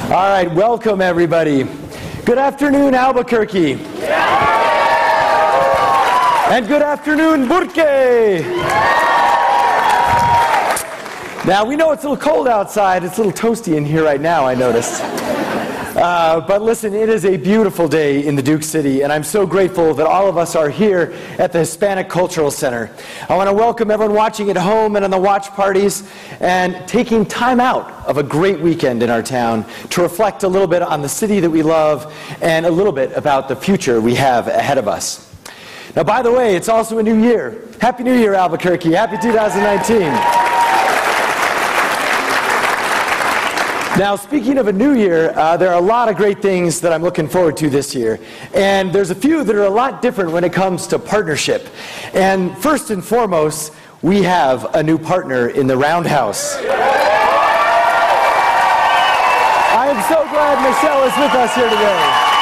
All right, welcome everybody. Good afternoon, Albuquerque. And good afternoon, Burke. Now, we know it's a little cold outside. It's a little toasty in here right now, I noticed. But listen, it is a beautiful day in the Duke City, and I'm so grateful that all of us are here at the Hispanic Cultural Center. I want to welcome everyone watching at home and on the watch parties, and taking time out of a great weekend in our town to reflect a little bit on the city that we love and a little bit about the future we have ahead of us. Now, by the way, it's also a new year. Happy New Year, Albuquerque. Happy 2019. Now, speaking of a new year, there are a lot of great things that I'm looking forward to this year. And there's a few that are a lot different when it comes to partnership. And first and foremost, we have a new partner in the Roundhouse. I am so glad Michelle is with us here today.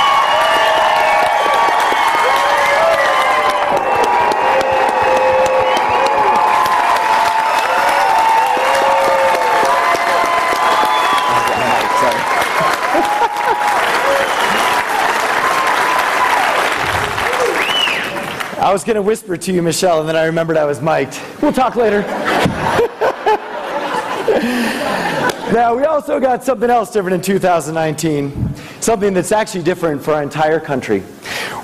I was going to whisper to you, Michelle, and then I remembered I was mic'd. We'll talk later. Now, we also got something else different in 2019, something that's actually different for our entire country.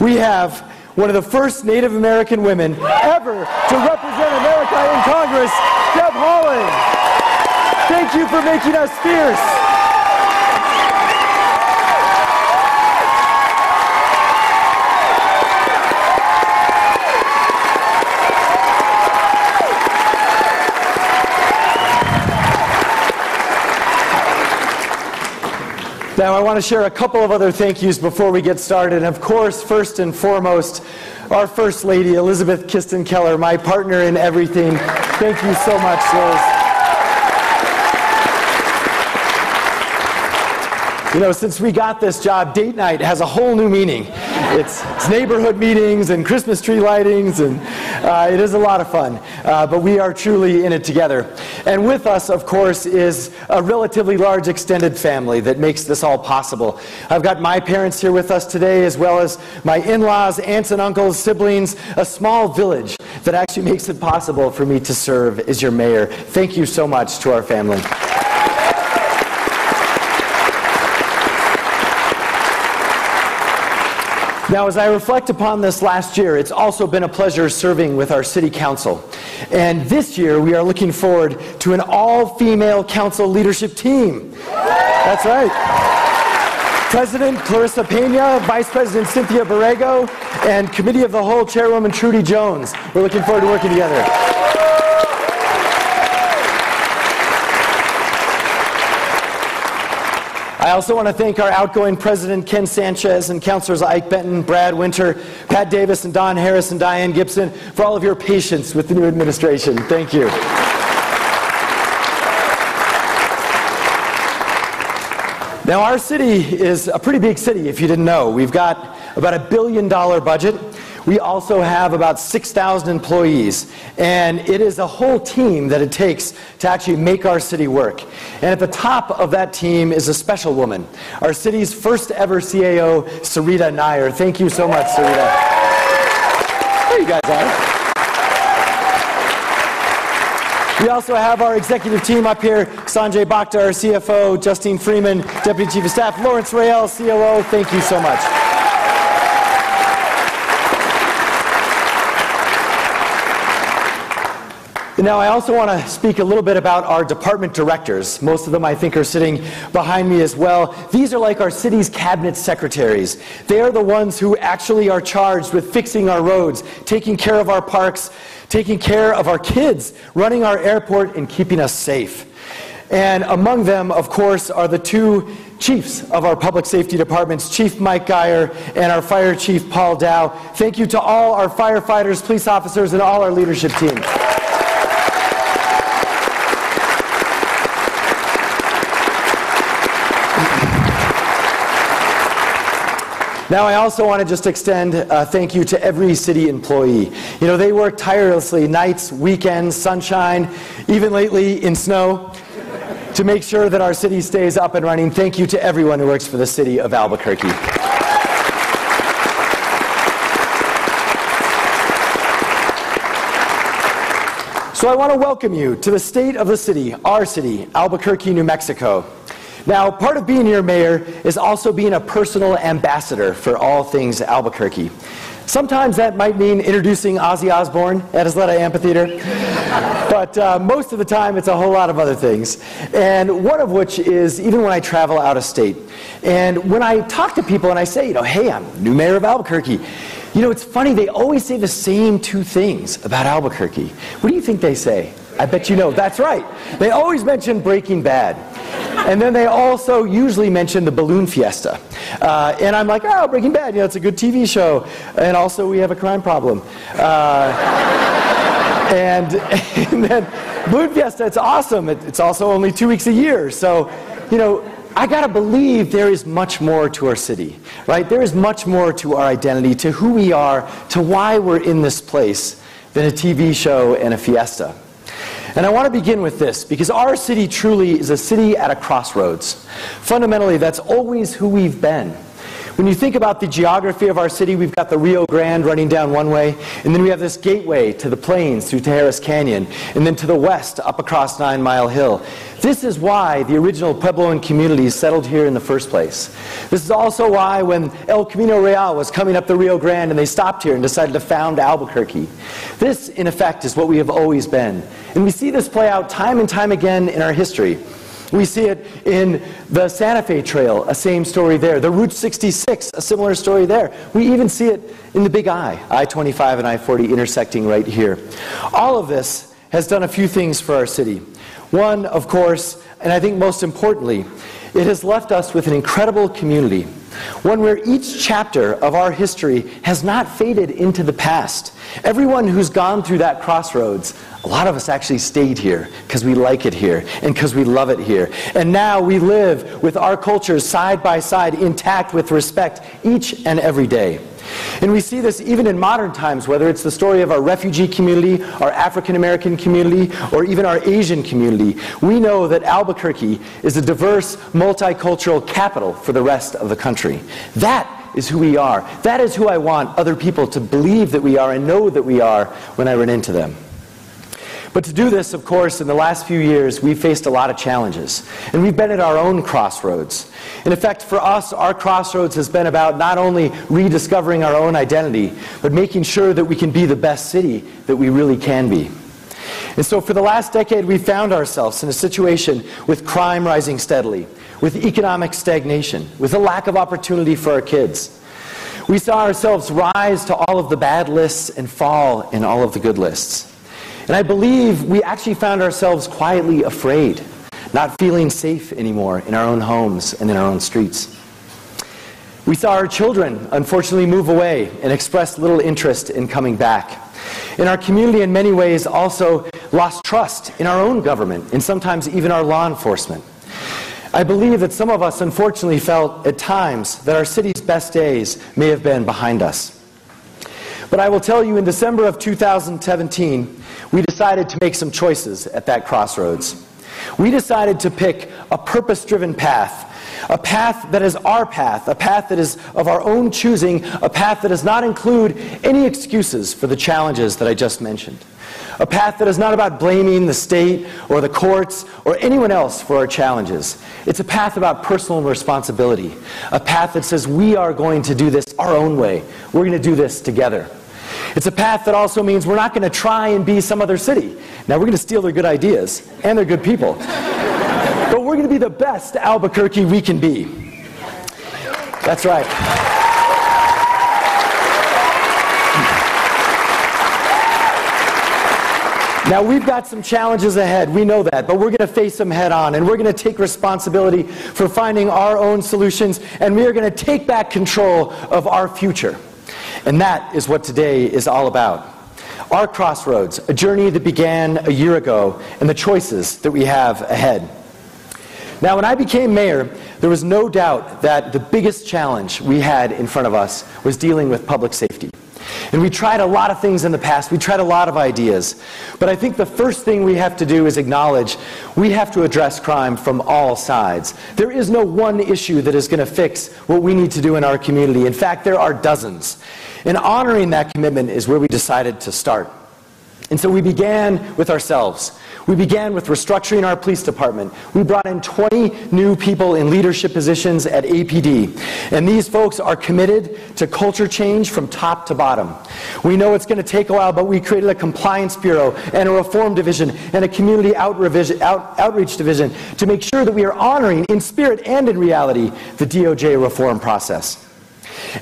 We have one of the first Native American women ever to represent America in Congress, Deb Haaland. Thank you for making us fierce. Now, I want to share a couple of other thank yous before we get started. And of course, first and foremost, our First Lady, Elizabeth Kisten Keller, my partner in everything. Thank you so much, Liz. You know, since we got this job, date night has a whole new meaning. It's neighborhood meetings and Christmas tree lightings, and it is a lot of fun. But we are truly in it together. And with us, of course, is a relatively large extended family that makes this all possible. I've got my parents here with us today, as well as my in-laws, aunts and uncles, siblings, a small village that actually makes it possible for me to serve as your mayor. Thank you so much to our family. Now, as I reflect upon this last year, it's also been a pleasure serving with our city council. And this year, we are looking forward to an all-female council leadership team. That's right. President Clarissa Pena, Vice President Cynthia Borrego, and Committee of the Whole Chairwoman Trudy Jones. We're looking forward to working together. I also want to thank our outgoing President Ken Sanchez and Councilors Ike Benton, Brad Winter, Pat Davis, and Don Harris and Diane Gibson for all of your patience with the new administration. Thank you. Now, our city is a pretty big city, if you didn't know. We've got about $1 billion budget. We also have about 6,000 employees, and it is a whole team that it takes to actually make our city work. And at the top of that team is a special woman, our city's first ever CAO, Sarita Nair. Thank you so much, Sarita. There you guys are. We also have our executive team up here, Sanjay Bhakta, our CFO, Justine Freeman, Deputy Chief of Staff, Lawrence Rael, COO. Thank you so much. Now, I also want to speak a little bit about our department directors. Most of them, I think, are sitting behind me as well. These are like our city's cabinet secretaries. They are the ones who actually are charged with fixing our roads, taking care of our parks, taking care of our kids, running our airport, and keeping us safe. And among them, of course, are the two chiefs of our public safety departments, Chief Mike Geyer and our Fire Chief Paul Dow. Thank you to all our firefighters, police officers, and all our leadership team. Now, I also want to just extend a thank you to every city employee. You know, they work tirelessly, nights, weekends, sunshine, even lately in snow, to make sure that our city stays up and running. Thank you to everyone who works for the city of Albuquerque. So I want to welcome you to the state of the city, our city, Albuquerque, New Mexico. Now, part of being your mayor is also being a personal ambassador for all things Albuquerque. Sometimes that might mean introducing Ozzy Osbourne at Isleta Amphitheater, but most of the time it's a whole lot of other things. And one of which is even when I travel out of state. And when I talk to people and I say, hey, I'm new mayor of Albuquerque, it's funny, they always say the same two things about Albuquerque. What do you think they say? I bet you know. That's right. They always mention Breaking Bad. And then they also usually mention the balloon fiesta. And I'm like, oh, Breaking Bad, it's a good TV show. And also we have a crime problem. And then balloon fiesta, it's awesome. It's also only 2 weeks a year. So, I gotta believe there is much more to our city, right? There is much more to our identity, to who we are, to why we're in this place than a TV show and a fiesta. And I want to begin with this, because our city truly is a city at a crossroads. Fundamentally, that's always who we've been. When you think about the geography of our city, we've got the Rio Grande running down one way, and then we have this gateway to the plains through Tejeras Canyon, and then to the west up across 9 Mile Hill. This is why the original Puebloan communities settled here in the first place. This is also why when El Camino Real was coming up the Rio Grande and they stopped here and decided to found Albuquerque. This, in effect, is what we have always been. And we see this play out time and time again in our history. We see it in the Santa Fe Trail, a same story there. The Route 66, a similar story there. We even see it in the Big I-25 and I-40 intersecting right here. All of this has done a few things for our city. One, of course, and I think most importantly, it has left us with an incredible community. One where each chapter of our history has not faded into the past. Everyone who's gone through that crossroads, a lot of us actually stayed here because we like it here and because we love it here. And now we live with our cultures side by side, intact with respect each and every day. And we see this even in modern times, whether it's the story of our refugee community, our African American community, or even our Asian community. We know that Albuquerque is a diverse, multicultural capital for the rest of the country. That is who we are. That is who I want other people to believe that we are and know that we are when I run into them. But to do this, of course, in the last few years, we've faced a lot of challenges. And we've been at our own crossroads. In effect, for us, our crossroads has been about not only rediscovering our own identity, but making sure that we can be the best city that we really can be. And so for the last decade, we found ourselves in a situation with crime rising steadily, with economic stagnation, with a lack of opportunity for our kids. We saw ourselves rise to all of the bad lists and fall in all of the good lists. And I believe we actually found ourselves quietly afraid, not feeling safe anymore in our own homes and in our own streets. We saw our children, unfortunately, move away and express little interest in coming back. And our community, in many ways, also lost trust in our own government and sometimes even our law enforcement. I believe that some of us, unfortunately, felt at times that our city's best days may have been behind us. But I will tell you, in December of 2017, we decided to make some choices at that crossroads. We decided to pick a purpose-driven path, a path that is our path, a path that is of our own choosing, a path that does not include any excuses for the challenges that I just mentioned. A path that is not about blaming the state or the courts or anyone else for our challenges. It's a path about personal responsibility. A path that says we are going to do this our own way. We're going to do this together. It's a path that also means we're not going to try and be some other city. Now, we're going to steal their good ideas and their good people. But we're going to be the best Albuquerque we can be. That's right. Now, we've got some challenges ahead, we know that, but we're going to face them head on, and we're going to take responsibility for finding our own solutions, and we are going to take back control of our future. And that is what today is all about. Our crossroads, a journey that began a year ago, and the choices that we have ahead. Now, when I became mayor, there was no doubt that the biggest challenge we had in front of us was dealing with public safety. And we tried a lot of things in the past. We tried a lot of ideas. But I think the first thing we have to do is acknowledge we have to address crime from all sides. There is no one issue that is going to fix what we need to do in our community. In fact, there are dozens. And honoring that commitment is where we decided to start. And so we began with ourselves. We began with restructuring our police department. We brought in 20 new people in leadership positions at APD. And these folks are committed to culture change from top to bottom. We know it's going to take a while, but we created a compliance bureau and a reform division and a community outreach division to make sure that we are honoring, in spirit and in reality, the DOJ reform process.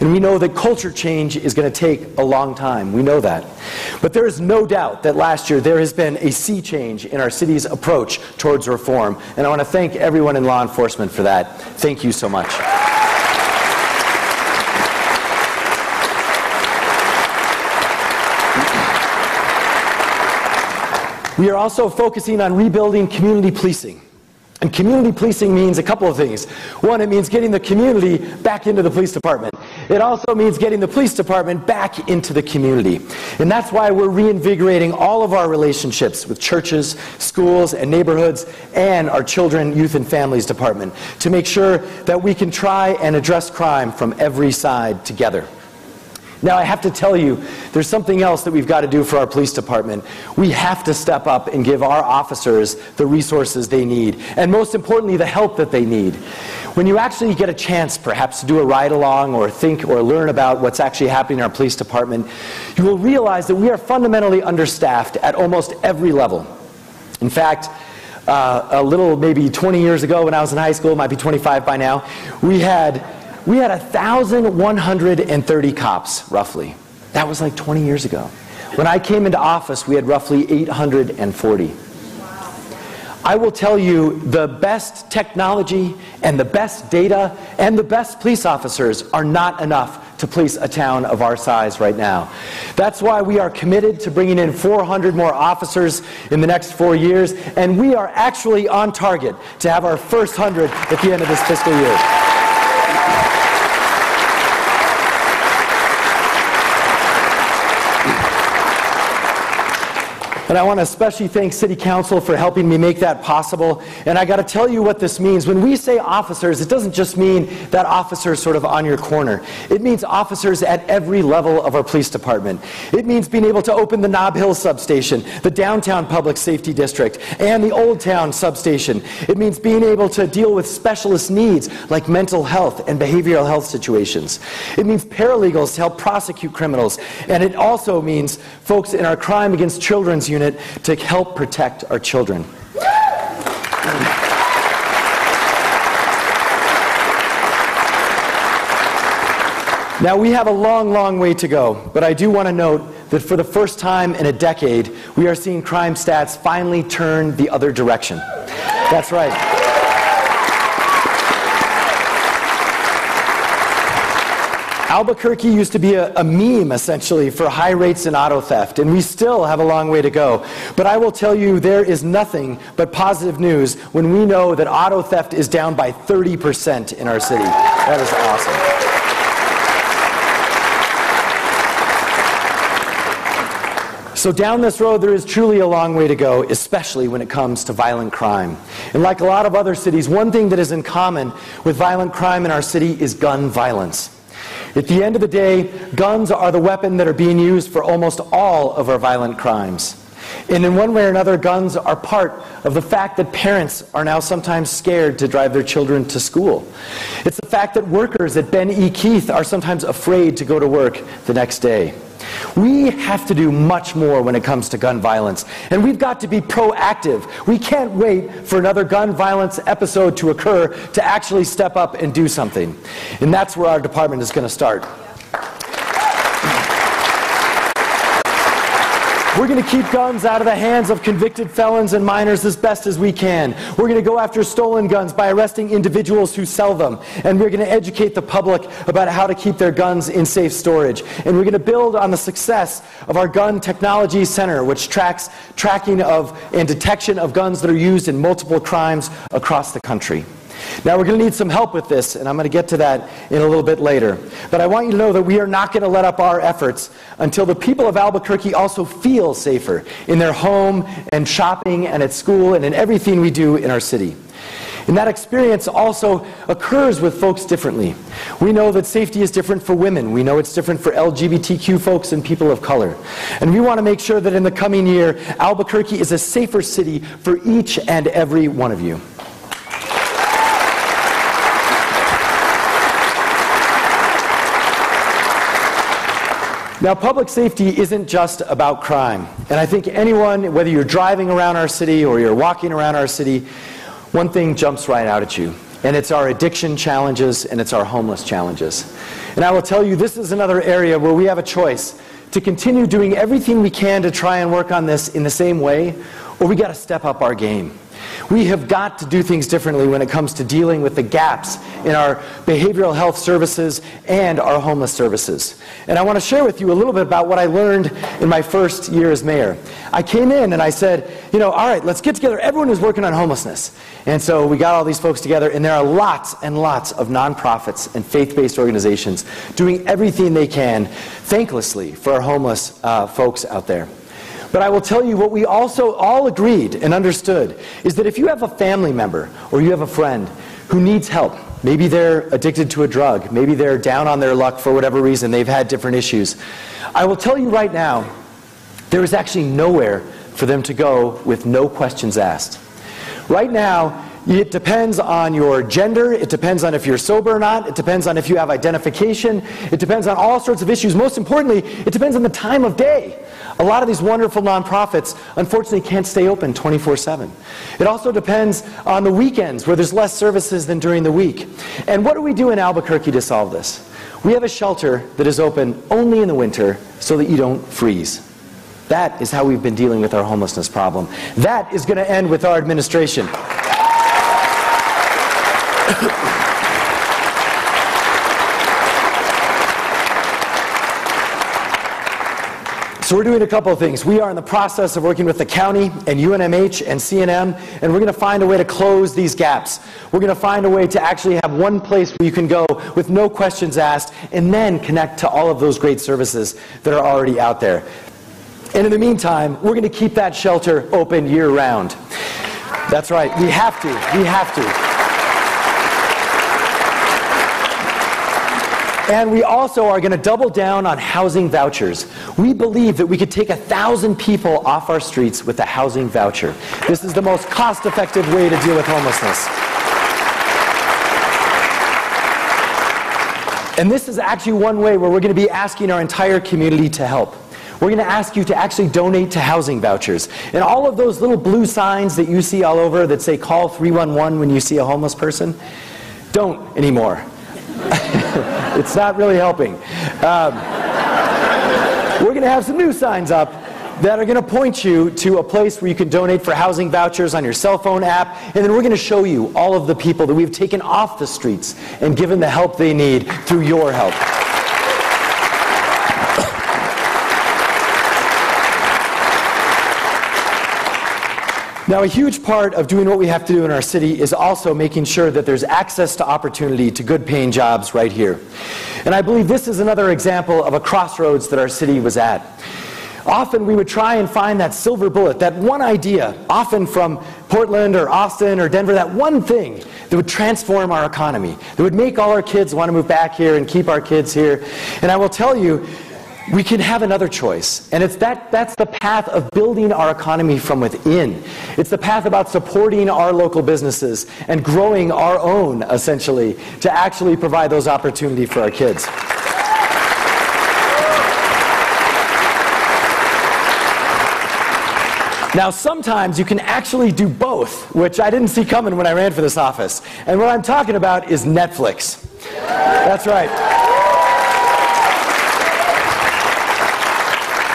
And we know that culture change is going to take a long time. We know that. But there is no doubt that last year there has been a sea change in our city's approach towards reform. And I want to thank everyone in law enforcement for that. Thank you so much. We are also focusing on rebuilding community policing. And community policing means a couple of things. One, it means getting the community back into the police department. It also means getting the police department back into the community. And that's why we're reinvigorating all of our relationships with churches, schools, and neighborhoods, and our children, youth, and families department to make sure that we can try and address crime from every side together. Now, I have to tell you, there's something else that we've got to do for our police department. We have to step up and give our officers the resources they need, and most importantly, the help that they need. When you actually get a chance, perhaps, to do a ride-along or think or learn about what's actually happening in our police department, you will realize that we are fundamentally understaffed at almost every level. In fact, a little, maybe 20 years ago when I was in high school, might be 25 by now, we had 1,130 cops, roughly. That was like 20 years ago. When I came into office, we had roughly 840. I will tell you, the best technology and the best data and the best police officers are not enough to police a town of our size right now. That's why we are committed to bringing in 400 more officers in the next 4 years, and we are actually on target to have our first 100 at the end of this fiscal year. And I want to especially thank City Council for helping me make that possible. And I got to tell you what this means. When we say officers, it doesn't just mean that officers sort of on your corner. It means officers at every level of our police department. It means being able to open the Nob Hill substation, the downtown public safety district, and the Old Town substation. It means being able to deal with specialist needs like mental health and behavioral health situations. It means paralegals to help prosecute criminals. And it also means folks in our crime against children's unit to help protect our children. Now, we have a long, long way to go, but I do want to note that for the first time in a decade, we are seeing crime stats finally turn the other direction. That's right. Albuquerque used to be a meme, essentially, for high rates in auto theft, and we still have a long way to go. But I will tell you, there is nothing but positive news when we know that auto theft is down by 30% in our city. That is awesome. So down this road, there is truly a long way to go, especially when it comes to violent crime. And like a lot of other cities, one thing that is in common with violent crime in our city is gun violence. At the end of the day, guns are the weapon that are being used for almost all of our violent crimes. And in one way or another, guns are part of the fact that parents are now sometimes scared to drive their children to school. It's the fact that workers at Ben E. Keith are sometimes afraid to go to work the next day. We have to do much more when it comes to gun violence, and we've got to be proactive. We can't wait for another gun violence episode to occur to actually step up and do something. And that's where our department is going to start. We're going to keep guns out of the hands of convicted felons and minors as best as we can. We're going to go after stolen guns by arresting individuals who sell them. And we're going to educate the public about how to keep their guns in safe storage. And we're going to build on the success of our Gun Technology Center, which tracks tracking of and detection of guns that are used in multiple crimes across the country. Now we're going to need some help with this, and I'm going to get to that in a little bit later. But I want you to know that we are not going to let up our efforts until the people of Albuquerque also feel safer in their home and shopping and at school and in everything we do in our city. And that experience also occurs with folks differently. We know that safety is different for women. We know it's different for LGBTQ folks and people of color. And we want to make sure that in the coming year, Albuquerque is a safer city for each and every one of you. Now, public safety isn't just about crime. And I think anyone, whether you're driving around our city or you're walking around our city, one thing jumps right out at you. And it's our addiction challenges and it's our homeless challenges. And I will tell you, this is another area where we have a choice to continue doing everything we can to try and work on this in the same way, or we got to step up our game. We have got to do things differently when it comes to dealing with the gaps in our behavioral health services and our homeless services. And I want to share with you a little bit about what I learned in my first year as mayor. I came in and I said, all right, let's get together everyone who's working on homelessness. And so we got all these folks together, and there are lots and lots of nonprofits and faith-based organizations doing everything they can, thanklessly, for our homeless folks out there. But I will tell you what we also all agreed and understood is that if you have a family member or you have a friend who needs help, maybe they're addicted to a drug, maybe they're down on their luck for whatever reason, they've had different issues, I will tell you right now, there is actually nowhere for them to go with no questions asked. Right now, it depends on your gender, it depends on if you're sober or not, it depends on if you have identification, it depends on all sorts of issues. Most importantly, it depends on the time of day. A lot of these wonderful nonprofits, unfortunately, can't stay open 24/7. It also depends on the weekends, where there's less services than during the week. And what do we do in Albuquerque to solve this? We have a shelter that is open only in the winter so that you don't freeze. That is how we've been dealing with our homelessness problem. That is going to end with our administration. So we're doing a couple of things. We are in the process of working with the county and UNMH and CNM, and we're going to find a way to close these gaps. We're going to find a way to actually have one place where you can go with no questions asked, and then connect to all of those great services that are already out there. And in the meantime, we're going to keep that shelter open year-round. That's right. We have to. We have to. And we also are going to double down on housing vouchers. We believe that we could take 1,000 people off our streets with a housing voucher. This is the most cost-effective way to deal with homelessness. And this is actually one way where we're going to be asking our entire community to help. We're going to ask you to actually donate to housing vouchers. And all of those little blue signs that you see all over that say call 311 when you see a homeless person, don't anymore. It's not really helping. We're going to have some new signs up that are going to point you to a place where you can donate for housing vouchers on your cell phone app, and then we're going to show you all of the people that we've taken off the streets and given the help they need through your help. Now, a huge part of doing what we have to do in our city is also making sure that there's access to opportunity to good-paying jobs right here. And I believe this is another example of a crossroads that our city was at. Often we would try and find that silver bullet, that one idea, often from Portland or Austin or Denver, that one thing that would transform our economy, that would make all our kids want to move back here and keep our kids here. And I will tell you, we can have another choice, and that's the path of building our economy from within. It's the path about supporting our local businesses and growing our own, essentially, to actually provide those opportunities for our kids. Now, sometimes you can actually do both, which I didn't see coming when I ran for this office. And what I'm talking about is Netflix. That's right.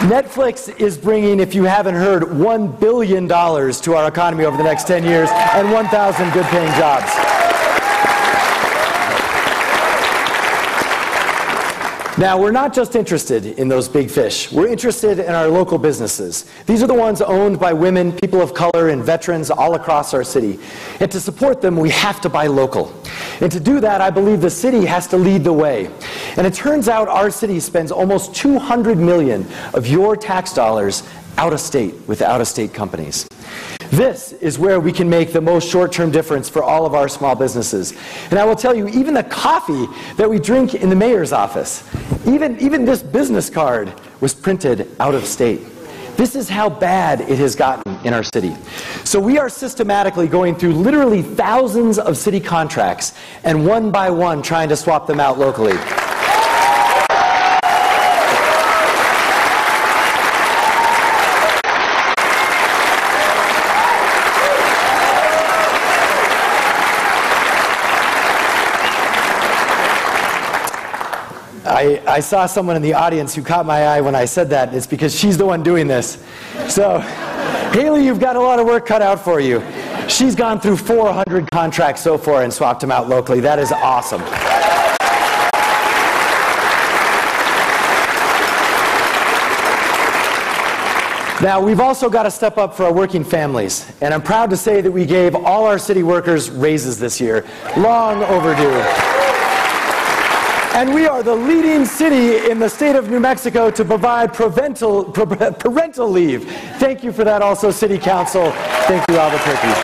Netflix is bringing, if you haven't heard, $1 billion to our economy over the next 10 years and 1,000 good-paying jobs. Now, we're not just interested in those big fish. We're interested in our local businesses. These are the ones owned by women, people of color, and veterans all across our city. And to support them, we have to buy local. And to do that, I believe the city has to lead the way. And it turns out our city spends almost $200 million of your tax dollars out of state with out-of-state companies. This is where we can make the most short-term difference for all of our small businesses. And I will tell you, even the coffee that we drink in the mayor's office, even this business card was printed out of state. This is how bad it has gotten in our city. So we are systematically going through literally thousands of city contracts and one by one trying to swap them out locally. I saw someone in the audience who caught my eye when I said that. It's because she's the one doing this. So, Haley, you've got a lot of work cut out for you. She's gone through 400 contracts so far and swapped them out locally. That is awesome. Now, we've also got to step up for our working families. And I'm proud to say that we gave all our city workers raises this year. Long overdue. And we are the leading city in the state of New Mexico to provide parental leave. Thank you for that also, City Council. Thank you, Albuquerque.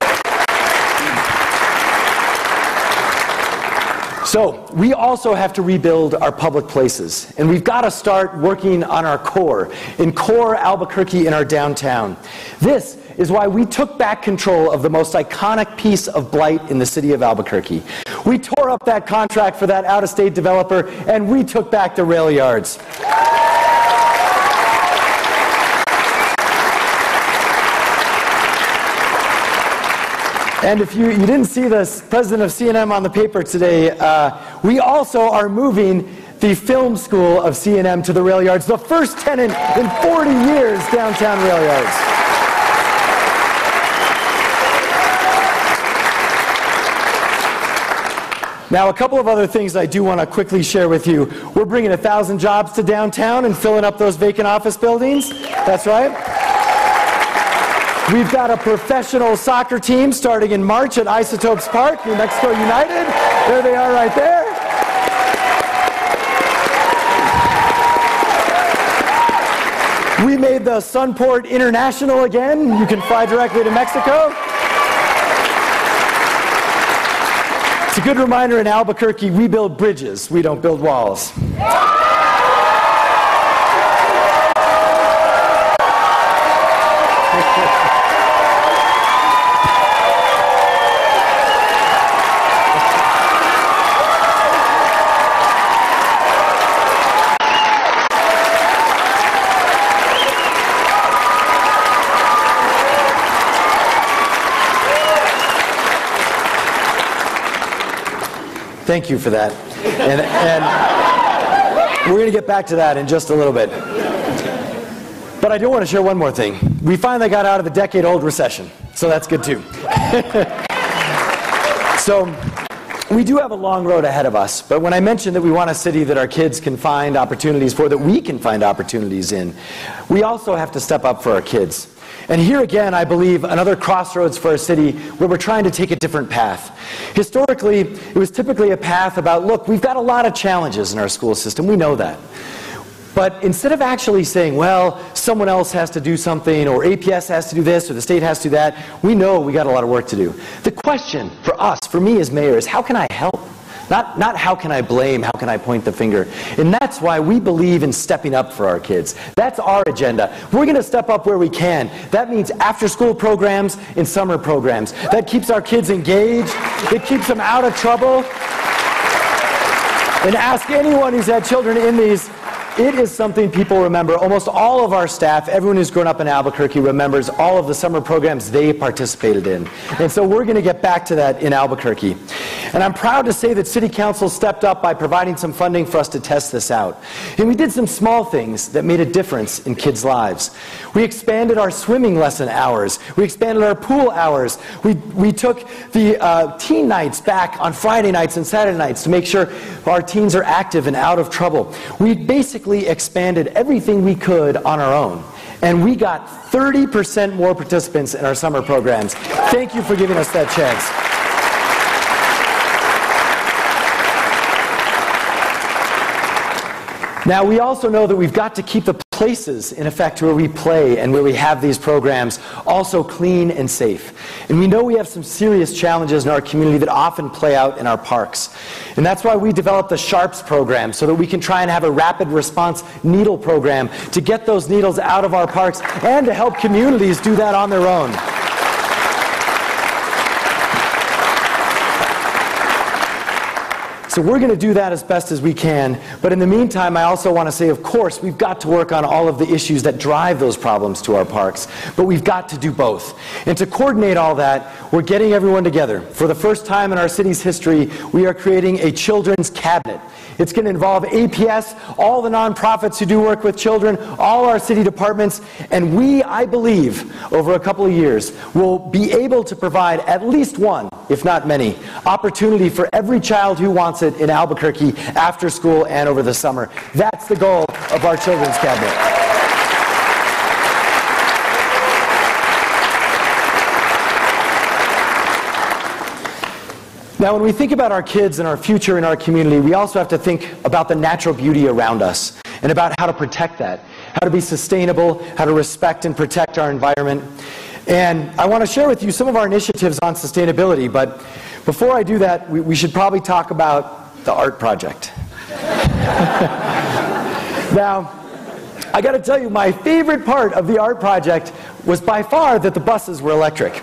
So, we also have to rebuild our public places. And we've got to start working on our core, in core Albuquerque in our downtown. This is why we took back control of the most iconic piece of blight in the city of Albuquerque. We tore up that contract for that out-of-state developer, and we took back the rail yards. And if you didn't see this, president of C&M on the paper today, we also are moving the film school of C&M to the rail yards, the first tenant in 40 years downtown rail yards. Now, a couple of other things I do want to quickly share with you. We're bringing 1,000 jobs to downtown and filling up those vacant office buildings. That's right. We've got a professional soccer team starting in March at Isotopes Park, New Mexico United. There they are right there. We made the Sunport International again. You can fly directly to Mexico. It's a good reminder in Albuquerque, we build bridges, we don't build walls. Thank you for that. And we're going to get back to that in just a little bit. But I do want to share one more thing. We finally got out of the decade-old recession, so that's good too. So we do have a long road ahead of us, but when I mentioned that we want a city that our kids can find opportunities for, that we can find opportunities in, we also have to step up for our kids. And here again, I believe, another crossroads for our city where we're trying to take a different path. Historically, it was typically a path about, look, we've got a lot of challenges in our school system, we know that. But instead of actually saying, well, someone else has to do something, or APS has to do this, or the state has to do that, we know we got a lot of work to do. The question for us, for me as mayor, is how can I help? Not how can I blame, how can I point the finger. And that's why we believe in stepping up for our kids. That's our agenda. We're going to step up where we can. That means after-school programs and summer programs. That keeps our kids engaged. It keeps them out of trouble. And ask anyone who's had children in these, it is something people remember. Almost all of our staff, everyone who's grown up in Albuquerque, remembers all of the summer programs they participated in. And so we're going to get back to that in Albuquerque. And I'm proud to say that City Council stepped up by providing some funding for us to test this out. And we did some small things that made a difference in kids' lives. We expanded our swimming lesson hours. We expanded our pool hours. We took the teen nights back on Friday nights and Saturday nights to make sure our teens are active and out of trouble. We basically expanded everything we could on our own. And we got 30% more participants in our summer programs. Thank you for giving us that chance. Now, we also know that we've got to keep the places, in effect, where we play and where we have these programs also clean and safe. And we know we have some serious challenges in our community that often play out in our parks. And that's why we developed the SHARPS program, so that we can try and have a rapid response needle program to get those needles out of our parks and to help communities do that on their own. So we're going to do that as best as we can, but in the meantime, I also want to say, of course, we've got to work on all of the issues that drive those problems to our parks, but we've got to do both. And to coordinate all that, we're getting everyone together. For the first time in our city's history, we are creating a children's cabinet. It's going to involve APS, all the nonprofits who do work with children, all our city departments, and we, I believe, over a couple of years, will be able to provide at least one, if not many, opportunity for every child who wants it in Albuquerque after school and over the summer. That's the goal of our children's cabinet. Now, when we think about our kids and our future in our community, we also have to think about the natural beauty around us and about how to protect that, how to be sustainable, how to respect and protect our environment. And I want to share with you some of our initiatives on sustainability, but before I do that, we should probably talk about the art project. Now, I got to tell you, my favorite part of the art project was by far that the buses were electric.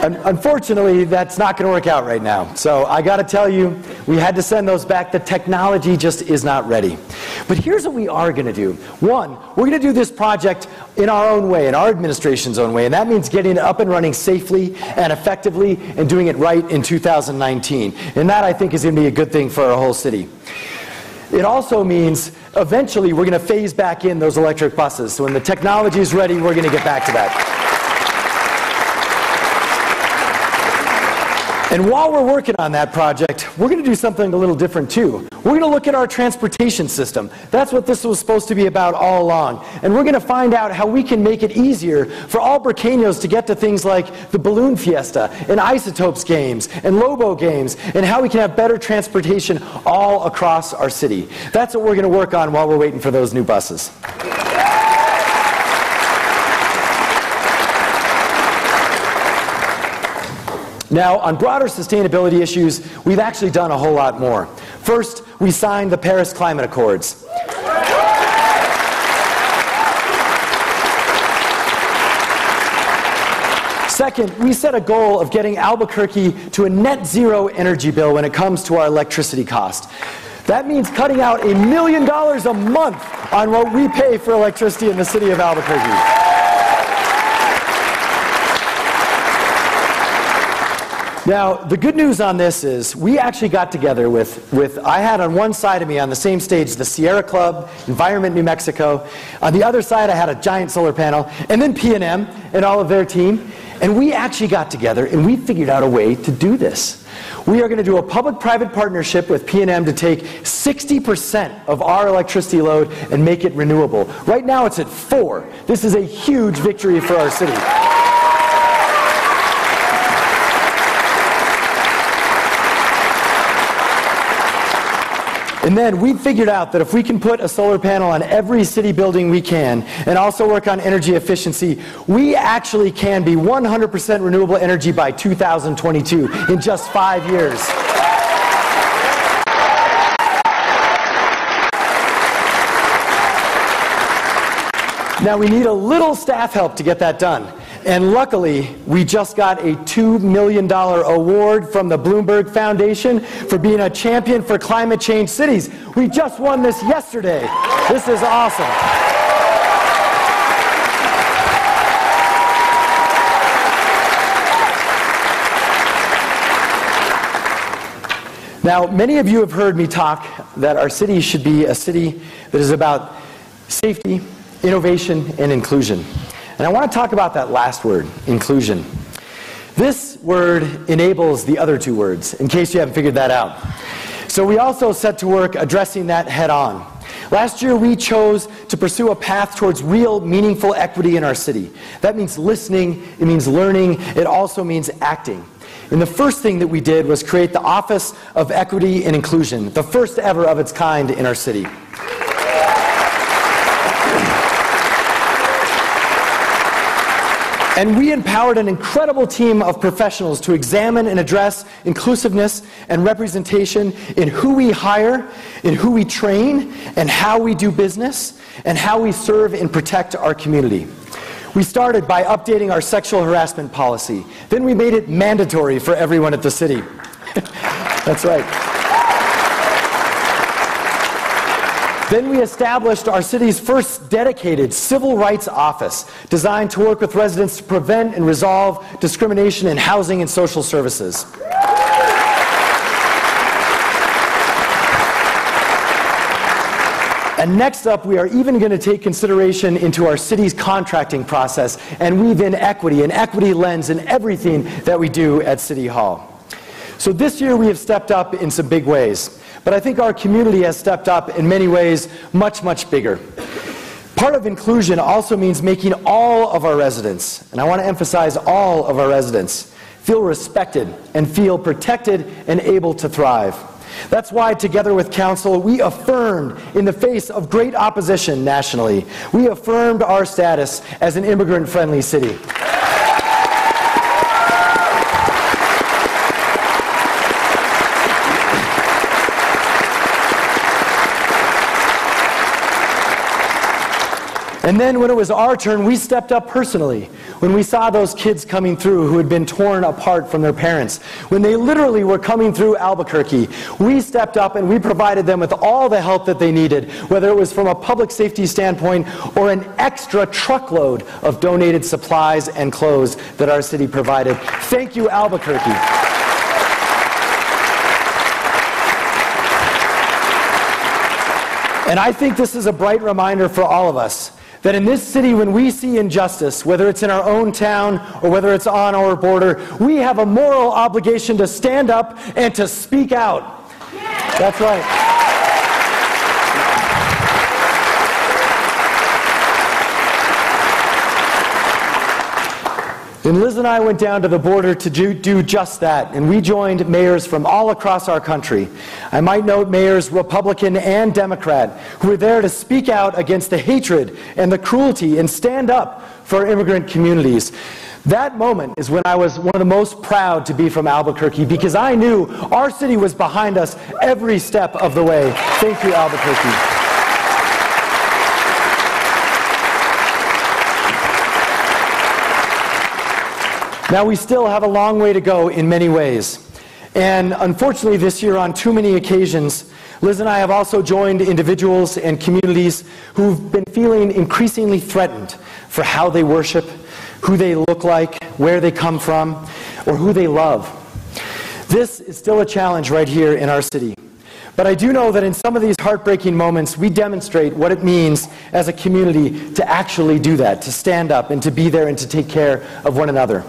Unfortunately, that's not going to work out right now. So I got to tell you, we had to send those back. The technology just is not ready. But here's what we are going to do. One, we're going to do this project in our own way, in our administration's own way, and that means getting it up and running safely and effectively and doing it right in 2019. And that, I think, is going to be a good thing for our whole city. It also means eventually we're going to phase back in those electric buses. So when the technology is ready, we're going to get back to that. And while we're working on that project, we're going to do something a little different too. We're going to look at our transportation system. That's what this was supposed to be about all along. And we're going to find out how we can make it easier for Albuquerqueños to get to things like the Balloon Fiesta and Isotopes games and Lobo games, and how we can have better transportation all across our city. That's what we're going to work on while we're waiting for those new buses. Now, on broader sustainability issues, we've actually done a whole lot more. First, we signed the Paris Climate Accords. Second, we set a goal of getting Albuquerque to a net zero energy bill when it comes to our electricity cost. That means cutting out $1 million a month on what we pay for electricity in the city of Albuquerque. Now, the good news on this is we actually got together with I had on one side of me on the same stage the Sierra Club, Environment New Mexico. On the other side I had a giant solar panel, and then P&M and all of their team. And we actually got together and we figured out a way to do this. We are going to do a public-private partnership with P&M to take 60% of our electricity load and make it renewable. Right now it's at 4%. This is a huge victory for our city. And then we figured out that if we can put a solar panel on every city building we can, and also work on energy efficiency, we actually can be 100% renewable energy by 2022, in just 5 years. Now, we need a little staff help to get that done. And luckily, we just got a $2 million award from the Bloomberg Foundation for being a champion for climate change cities. We just won this yesterday. This is awesome. Now, many of you have heard me talk that our city should be a city that is about safety, innovation, and inclusion. And I want to talk about that last word, inclusion. This word enables the other two words, in case you haven't figured that out. So we also set to work addressing that head on. Last year, we chose to pursue a path towards real, meaningful equity in our city. That means listening, it means learning, it also means acting. And the first thing that we did was create the Office of Equity and Inclusion, the first ever of its kind in our city. And we empowered an incredible team of professionals to examine and address inclusiveness and representation in who we hire, in who we train, and how we do business, and how we serve and protect our community. We started by updating our sexual harassment policy. Then we made it mandatory for everyone at the city. That's right. Then we established our city's first dedicated civil rights office designed to work with residents to prevent and resolve discrimination in housing and social services. And next up, we are even going to take consideration into our city's contracting process and weave in equity, an equity lens in everything that we do at City Hall. So this year we have stepped up in some big ways, but I think our community has stepped up in many ways much, much bigger. Part of inclusion also means making all of our residents, and I want to emphasize all of our residents, feel respected and feel protected and able to thrive. That's why, together with Council, we affirmed, in the face of great opposition nationally, we affirmed our status as an immigrant-friendly city. And then when it was our turn, we stepped up personally. When we saw those kids coming through who had been torn apart from their parents, when they literally were coming through Albuquerque, we stepped up and we provided them with all the help that they needed, whether it was from a public safety standpoint or an extra truckload of donated supplies and clothes that our city provided. Thank you, Albuquerque. And I think this is a bright reminder for all of us that in this city, when we see injustice, whether it's in our own town or whether it's on our border, we have a moral obligation to stand up and to speak out. Yeah. That's right. And Liz and I went down to the border to do just that, and we joined mayors from all across our country. I might note mayors, Republican and Democrat, who were there to speak out against the hatred and the cruelty and stand up for our immigrant communities. That moment is when I was one of the most proud to be from Albuquerque, because I knew our city was behind us every step of the way. Thank you, Albuquerque. Now, we still have a long way to go in many ways. And unfortunately, this year, on too many occasions, Liz and I have also joined individuals and communities who've been feeling increasingly threatened for how they worship, who they look like, where they come from, or who they love. This is still a challenge right here in our city. But I do know that in some of these heartbreaking moments, we demonstrate what it means as a community to actually do that, to stand up and to be there and to take care of one another.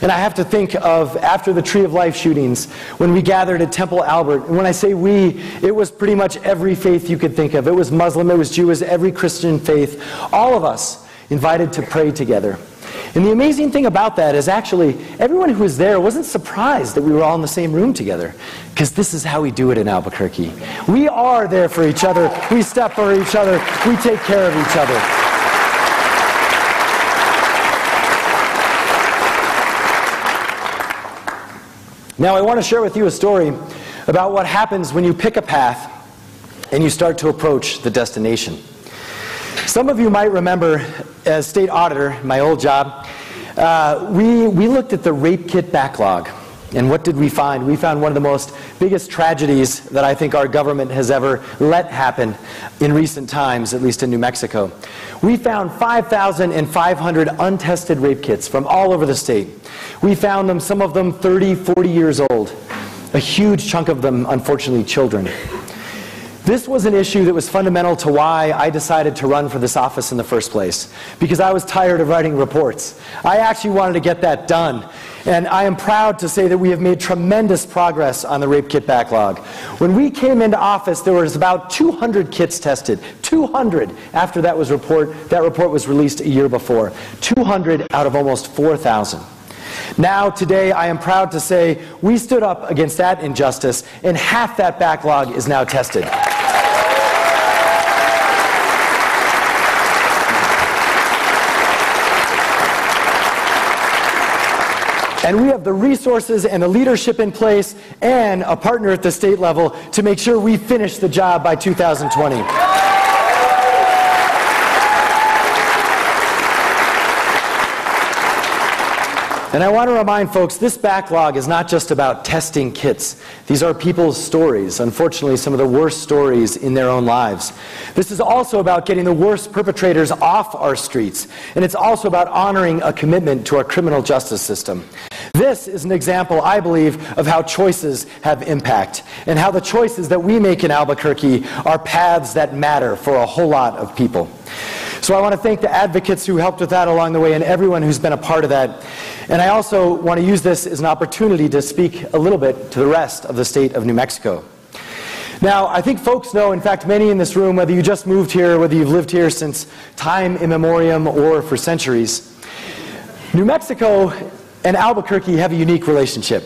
And I have to think of after the Tree of Life shootings, when we gathered at Temple Albert. And when I say we, it was pretty much every faith you could think of. It was Muslim, it was Jewish, every Christian faith. All of us invited to pray together. And the amazing thing about that is actually everyone who was there wasn't surprised that we were all in the same room together, because this is how we do it in Albuquerque. We are there for each other. We step for each other. We take care of each other. Now, I want to share with you a story about what happens when you pick a path and you start to approach the destination. Some of you might remember, as state auditor, my old job, we looked at the rape kit backlog. And what did we find? We found one of the biggest tragedies that I think our government has ever let happen in recent times, at least in New Mexico. We found 5,500 untested rape kits from all over the state. We found them, some of them 30, 40 years old. a huge chunk of them, unfortunately, children. This was an issue that was fundamental to why I decided to run for this office in the first place, because I was tired of writing reports. I actually wanted to get that done, and I am proud to say that we have made tremendous progress on the rape kit backlog. When we came into office, there was about 200 kits tested, 200 after that report was released a year before, 200 out of almost 4,000. Now, today, I am proud to say we stood up against that injustice, and half that backlog is now tested. And we have the resources and the leadership in place and a partner at the state level to make sure we finish the job by 2020. And I want to remind folks, this backlog is not just about testing kits. These are people's stories, unfortunately some of the worst stories in their own lives. This is also about getting the worst perpetrators off our streets. And it's also about honoring a commitment to our criminal justice system. This is an example, I believe, of how choices have impact, and how the choices that we make in Albuquerque are paths that matter for a whole lot of people. So I want to thank the advocates who helped with that along the way and everyone who's been a part of that. And I also want to use this as an opportunity to speak a little bit to the rest of the state of New Mexico. Now, I think folks know, in fact, many in this room, whether you just moved here, whether you've lived here since time immemorial or for centuries, New Mexico and Albuquerque have a unique relationship.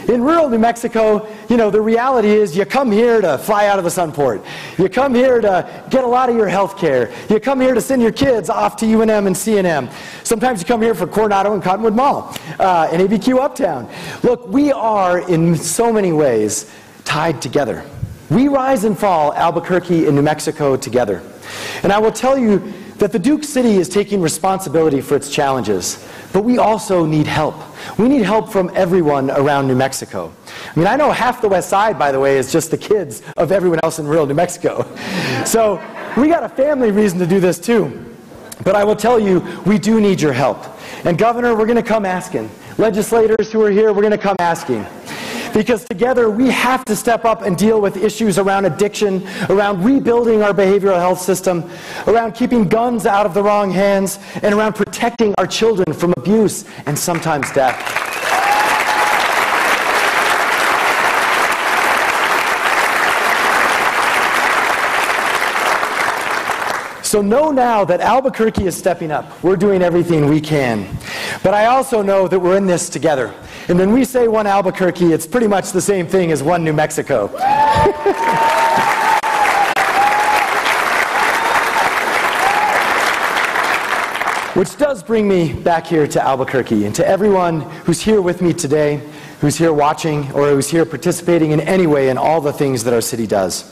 In rural New Mexico, you know, the reality is you come here to fly out of the sunport. You come here to get a lot of your health care. You come here to send your kids off to UNM and CNM. Sometimes you come here for Coronado and Cottonwood Mall and ABQ Uptown. Look, we are in so many ways tied together. We rise and fall, Albuquerque and New Mexico together. And I will tell you that the Duke City is taking responsibility for its challenges, but we also need help. We need help from everyone around New Mexico. I mean, I know half the West Side, by the way, is just the kids of everyone else in rural New Mexico. So we got a family reason to do this too. But I will tell you, we do need your help. And Governor, we're going to come asking. Legislators who are here, we're going to come asking. Because together we have to step up and deal with issues around addiction, around rebuilding our behavioral health system, around keeping guns out of the wrong hands, and around protecting our children from abuse and sometimes death. So know now that Albuquerque is stepping up. We're doing everything we can. But I also know that we're in this together. And when we say one Albuquerque, it's pretty much the same thing as one New Mexico. Which does bring me back here to Albuquerque and to everyone who's here with me today, who's here watching, or who's here participating in any way in all the things that our city does.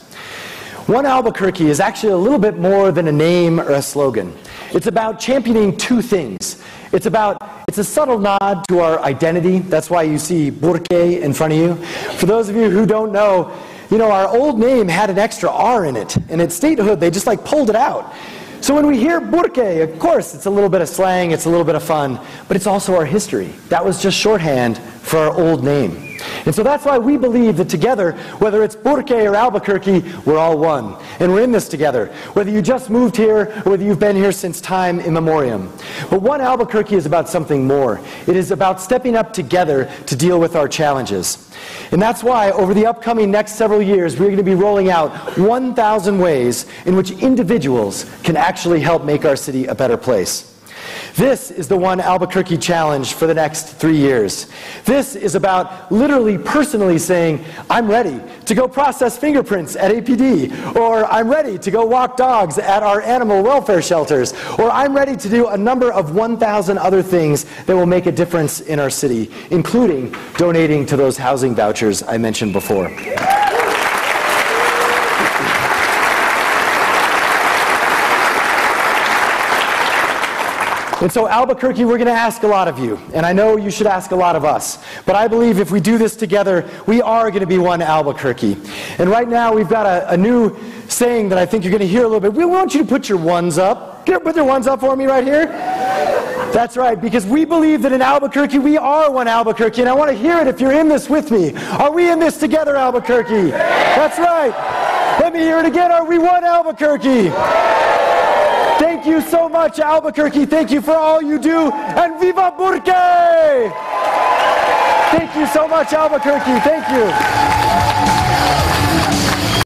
One Albuquerque is actually a little bit more than a name or a slogan. It's about championing two things. It's a subtle nod to our identity. That's why you see Burque in front of you. For those of you who don't know, our old name had an extra R in it. And at statehood, they just pulled it out. So when we hear Burque, of course, it's a little bit of slang, it's a little bit of fun, but it's also our history. That was just shorthand for our old name. And so that's why we believe that together, whether it's Burque or Albuquerque, we're all one. And we're in this together. Whether you just moved here or whether you've been here since time immemorial. But one Albuquerque is about something more. It is about stepping up together to deal with our challenges. And that's why over the upcoming next several years, we're going to be rolling out 1,000 ways in which individuals can actually help make our city a better place. This is the One Albuquerque Challenge for the next 3 years. This is about literally personally saying, I'm ready to go process fingerprints at APD, or I'm ready to go walk dogs at our animal welfare shelters, or I'm ready to do a number of 1,000 other things that will make a difference in our city, including donating to those housing vouchers I mentioned before. And so Albuquerque, we're going to ask a lot of you, and I know you should ask a lot of us. But I believe if we do this together, we are going to be one Albuquerque. And right now we've got a new saying that I think you're going to hear a little bit. We want you to put your ones up. Can you put your ones up for me right here? That's right, because we believe that in Albuquerque, we are one Albuquerque, and I want to hear it if you're in this with me. Are we in this together, Albuquerque? That's right. Let me hear it again. Are we one Albuquerque? Thank you so much, Albuquerque. Thank you for all you do, and Viva Burque! Thank you so much, Albuquerque. Thank you.